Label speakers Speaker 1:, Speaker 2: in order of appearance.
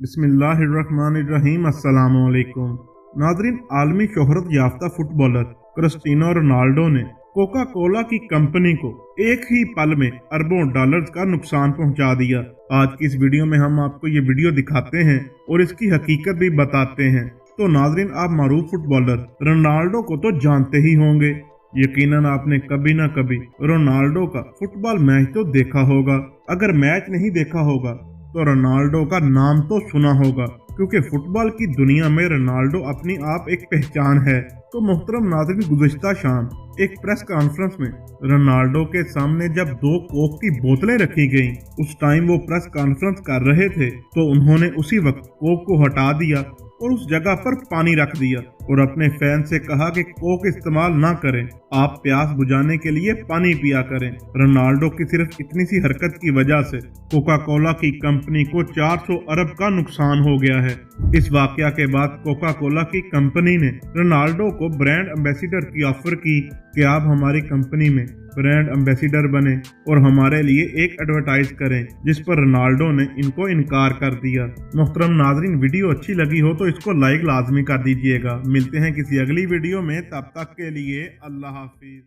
Speaker 1: बिस्मिल्लाहिर्रहमानिर्रहीम। अस्सलामु अलैकुम नाज़रीन, आलमी शोहरत याफ्ता फुटबॉलर क्रिस्टियानो रोनाल्डो ने कोका कोला की कंपनी को एक ही पल में अरबों डॉलर्स का नुकसान पहुंचा दिया। आज की इस वीडियो में हम आपको ये वीडियो दिखाते हैं और इसकी हकीकत भी बताते हैं। तो नाज़रीन, आप मारूफ फुटबॉलर रोनाल्डो को तो जानते ही होंगे। यकीनन आपने कभी ना कभी रोनाल्डो का फुटबॉल मैच तो देखा होगा। अगर मैच नहीं देखा होगा तो रोनाल्डो का नाम तो सुना होगा, क्योंकि फुटबॉल की दुनिया में रोनाल्डो अपनी आप एक पहचान है। तो मोहतरम नाज़रीन, गुज़िश्ता शाम एक प्रेस कॉन्फ्रेंस में रोनाल्डो के सामने जब 2 कोक की बोतलें रखी गईं, उस टाइम वो प्रेस कॉन्फ्रेंस कर रहे थे तो उन्होंने उसी वक्त कोक को हटा दिया और उस जगह पर पानी रख दिया और अपने फैन से कहा कि कोक इस्तेमाल ना करें, आप प्यास बुझाने के लिए पानी पिया करें। रोनाल्डो की सिर्फ इतनी सी हरकत की वजह से कोका कोला की कंपनी को 400 अरब का नुकसान हो गया है। इस वाकया के बाद कोका कोला की कंपनी ने रोनाल्डो को ब्रांड एम्बेसडर की ऑफर की कि आप हमारी कंपनी में ब्रांड एम्बेसडर बने और हमारे लिए एक एडवर्टाइज करें, जिस पर रोनाल्डो ने इनको इनकार कर दिया। मोहतरम नाजरीन, वीडियो अच्छी लगी हो तो इसको लाइक लाजमी कर दीजिएगा। मिलते हैं किसी अगली वीडियो में, तब तक के लिए अल्लाह हाफिज।